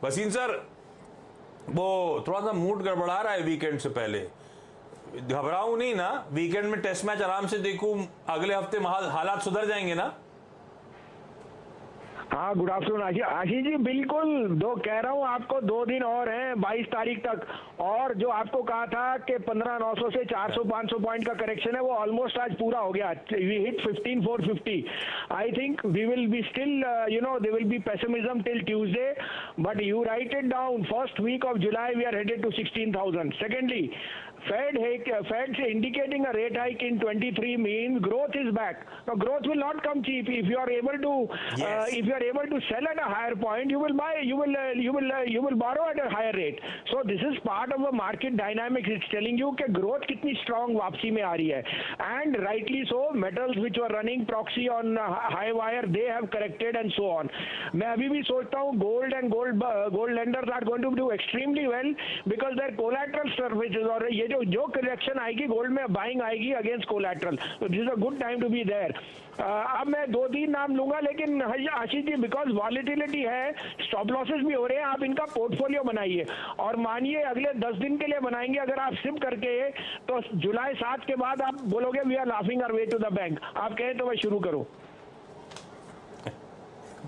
Wasim sir, वो थोड़ा सा मूड गड़बड़ा रहा है वीकेंड से पहले। घबराऊं नहीं ना? वीकेंड में टेस्ट मैच आराम से देखूं, अगले हफ्ते हालात सुधर जाएंगे ना? हाँ, गुड आफ्टरनून आशीष जी। बिल्कुल, दो कह रहा हूँ आपको, 2 दिन और हैं 22 तारीख तक। और जो आपको कहा था कि 15,900 से 400-500 पॉइंट का करेक्शन है, वो ऑलमोस्ट आज पूरा हो गया। We hit 15,450। I think we will be still, there will be pessimism till Tuesday, but you write it down. First week of July we are headed to 16,000. Secondly, Fed's indicating a rate hike in 23 means growth is back. Now growth will not come cheap. If you are able to sell at a higher point, you will buy, you will borrow at a higher rate. So this is part of the market dynamics. It's telling you कि growth कितनी strong वापसी में आ रही है, and rightly so. Metals which were running proxy on high wire, they have corrected and so on. मैं अभी भी सोचता हूँ gold lenders are going to do extremely well because their collateral services, और ये जो करेक्शन आएगी गोल्ड में, बाइंग आएगी अगेंस्ट कोलैटरल, तो this is a good time to be there. अब मैं 2-3 नाम लूंगा, लेकिन आशीष जी, बिकॉज वॉलिटिलिटी है, स्टॉप लॉसेस भी हो रहे हैं, आप इनका पोर्टफोलियो बनाइए और मानिए अगले 10 दिन के लिए बनाएंगे अगर आप सिप करके, तो जुलाई 7 के बाद आप बोलोगे we are laughing our way to the bank. आप कहें तो मैं शुरू करूं?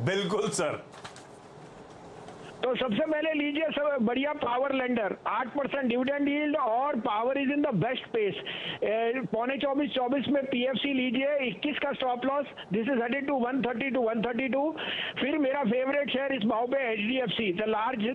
बिल्कुल सर। तो सबसे पहले लीजिए सब बढ़िया पावर लेंडर, 8% डिविडेंड यील्ड और power is in the best pace. 23.24 में पीएफसी लीजिए, 21 का stop loss, this is headed to 130 to 132। फिर मेरा फेवरेट शेयर इस भाव पे HDFC, the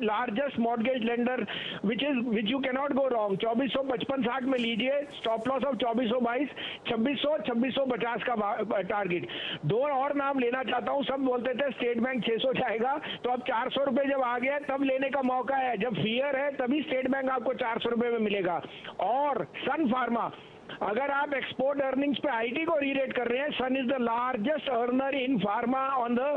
largest mortgage lender which you cannot go wrong. 2455-60 में लीजिए, स्टॉप लॉस ऑफ 2422, 2650 का टारगेट। 2 और नाम लेना चाहता हूँ, सब बोलते थे स्टेट बैंक 600 जाएगा, तो अब 400 रुपए जब आ गया तब लेने का मौका है। जब फियर है तभी स्टेट बैंक आपको 400 रुपए में मिलेगा। और सन फार्मा, अगर आप एक्सपोर्ट अर्निंग्स पे आईटी को रीरेट कर रहे हैं, Sun is the largest earner in pharma on the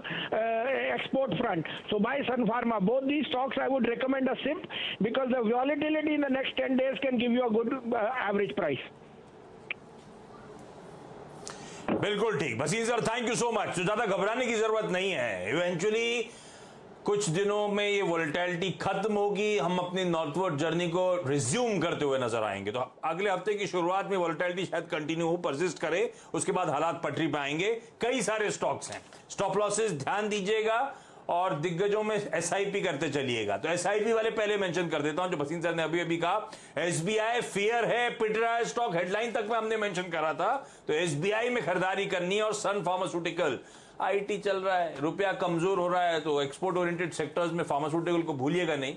export front, so buy Sun Pharma. Both the stocks I would recommend a SIP because the volatility in the next 10 days can give you a good average price. बिल्कुल ठीक Wasim sir, thank you so much. तो ज्यादा घबराने की जरूरत नहीं है, eventually कुछ दिनों में ये वोलेटिलिटी खत्म होगी, हम अपनी नॉर्थवर्ड जर्नी को रिज्यूम करते हुए नजर आएंगे। तो अगले हफ्ते की शुरुआत में वोलेटिलिटी शायद कंटिन्यू हो, परसिस्ट करे, उसके बाद हालात पटरी पे आएंगे। कई सारे स्टॉक्स हैं, स्टॉप लॉसेस ध्यान दीजिएगा और दिग्गजों में एसआईपी करते चलिएगा। तो एसआईपी वाले पहले मेंशन कर देता हूं, जो वसीम सर ने अभी अभी कहा। एसबीआई फियर है, पिट रहा है स्टॉक, हेडलाइन तक में हमने मेंशन करा था, तो एसबीआई में खरीदारी करनी है। और सन फार्मास्यूटिकल, आईटी चल रहा है, रुपया कमजोर हो रहा है, तो एक्सपोर्ट ओरिएंटेड सेक्टर्स में फार्मास्यूटिकल को भूलिएगा नहीं,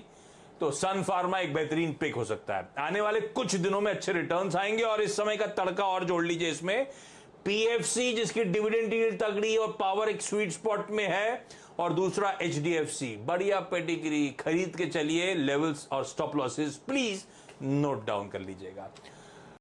तो सन फार्मा एक बेहतरीन पिक हो सकता है। आने वाले कुछ दिनों में अच्छे रिटर्न्स आएंगे। और इस समय का तड़का और जोड़ लीजिए इसमें, पीएफसी जिसकी डिविडेंड यील्ड तगड़ी और पावर एक स्वीट स्पॉट में है, और दूसरा एचडीएफसी, बढ़िया पेडिग्री, खरीद के चलिए। लेवल्स और stop losses please note down कर लीजिएगा।